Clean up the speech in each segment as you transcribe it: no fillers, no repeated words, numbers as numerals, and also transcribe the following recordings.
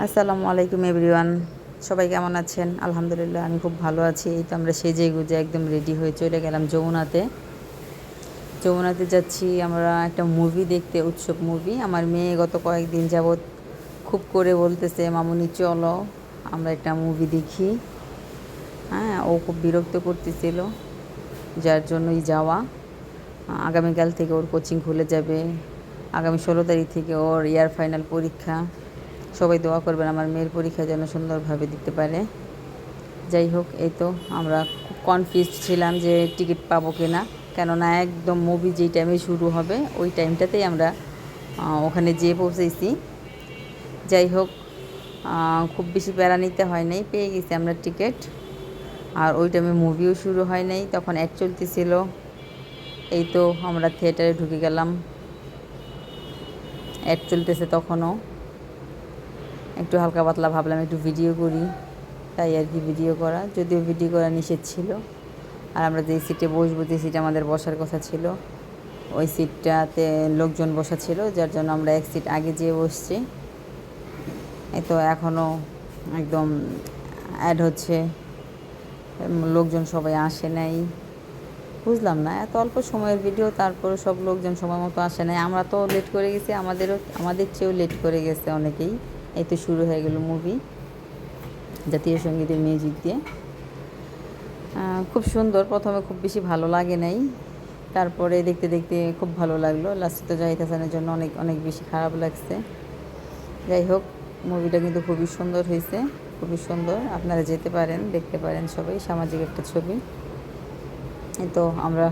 আসসালামু আলাইকুম এভরিওয়ান, সবাই কেমন আছেন? আলহামদুলিল্লাহ আমি খুব ভালো আছি। এই তো আমরা সেজে গুজে একদম রেডি হয়ে চলে গেলাম যমুনাতে। যমুনাতে যাচ্ছি আমরা একটা মুভি দেখতে, উৎসব মুভি। আমার মেয়ে গত কয়েকদিন যাবৎ খুব করে বলতেছে, মামুনি চলো আমরা একটা মুভি দেখি। হ্যাঁ, ও খুব বিরক্ত করতেছিল, যার জন্যই যাওয়া। আগামীকাল থেকে ওর কোচিং খুলে যাবে। আগামী 16 তারিখ থেকে ওর ইয়ার ফাইনাল পরীক্ষা। সবাই দোয়া করবেন আমার মেয়ের পরীক্ষা যেন সুন্দরভাবে দিতে পারে। যাই হোক, এই তো আমরা খুব কনফিউজড ছিলাম যে টিকিট পাবো কি না, কেননা একদম মুভি যেই টাইমে শুরু হবে ওই টাইমটাতেই আমরা ওখানে যেয়ে পৌঁছেছি। যাই হোক, খুব বেশি প্যারা নিতে হয় নাই, পেয়ে গেছি আমরা টিকিট। আর ওই টাইমে মুভিও শুরু হয় নাই, তখন অ্যাড চলতেছিল। এই তো আমরা থিয়েটারে ঢুকে গেলাম, অ্যাড চলতেছে তখনও। একটু হালকা পাতলা ভাবলাম একটু ভিডিও করি, তাই আর কি ভিডিও করা, যদিও ভিডিও করা নিষেধ ছিল। আর আমরা যে সিটে বসবো, যে সিটে আমাদের বসার কথা ছিল, ওই সিটটাতে লোকজন বসা ছিল, যার জন্য আমরা এক সিট আগে যেয়ে বসছি। এই তো এখনও একদম অ্যাড হচ্ছে, লোকজন সবাই আসে নাই। বুঝলাম না, এত অল্প সময়ের ভিডিও, তারপরে সব লোকজন সময় মতো আসে নাই। আমরা তো লেট করে গেছি, আমাদের চেয়েও লেট করে গেছে অনেকেই। এই তো শুরু হয়ে গেল মুভি জাতীয় সঙ্গীতের মিউজিক দিয়ে। খুব সুন্দর। প্রথমে খুব বেশি ভালো লাগে নাই, তারপরে দেখতে দেখতে খুব ভালো লাগলো। লাস্টে তো জাহিদ হাসানের জন্য অনেক অনেক বেশি খারাপ লাগছে। যাই হোক, মুভিটা কিন্তু খুবই সুন্দর হয়েছে, খুবই সুন্দর। আপনারা যেতে পারেন, দেখতে পারেন সবাই। সামাজিক একটা ছবি। এই তো আমরা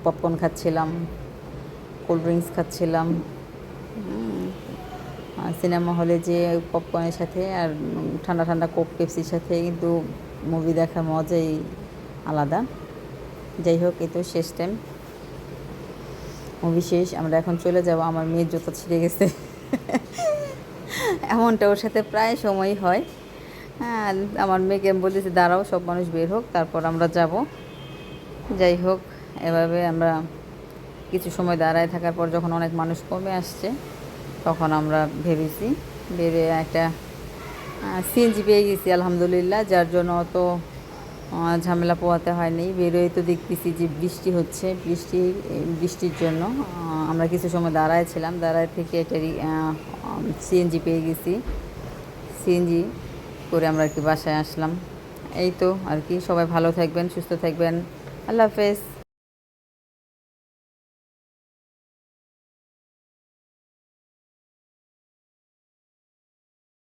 পপকর্ন খাচ্ছিলাম, কোল্ড ড্রিঙ্কস খাচ্ছিলাম। সিনেমা হলে যে পপকর্নের সাথে আর ঠান্ডা ঠান্ডা কোক পেপসির সাথে কিন্তু মুভি দেখার মজাই আলাদা। যাই হোক, এই তো শেষ টাইম, মুভি শেষ। আমরা এখন চলে যাব। আমার মেয়ের জুতো ছিঁড়ে গেছে। এমনটা ওর সাথে প্রায় সময়ই হয়। হ্যাঁ, আমার মেয়েকে আমি বলতেছি দাঁড়াও, সব মানুষ বের হোক, তারপর আমরা যাব। যাই হোক, এভাবে আমরা কিছু সময় দাঁড়ায় থাকার পর যখন অনেক মানুষ কমে আসছে, তখন আমরা ভেবেছি, ভেবে একটা সিএনজি পেয়ে গেছি আলহামদুলিল্লাহ, যার জন্য অত ঝামেলা পোহাতে হয়নি। বেরোয় তো দেখতেছি যে বৃষ্টি হচ্ছে, বৃষ্টির জন্য আমরা কিছু সময় দাঁড়ায় ছিলাম। দাঁড়ায় থেকে একটা সিএনজি পেয়ে গেছি। সিএনজি করে আমরা আর কি বাসায় আসলাম। এই তো আর কি, সবাই ভালো থাকবেন, সুস্থ থাকবেন। আল্লাহ হাফেজ।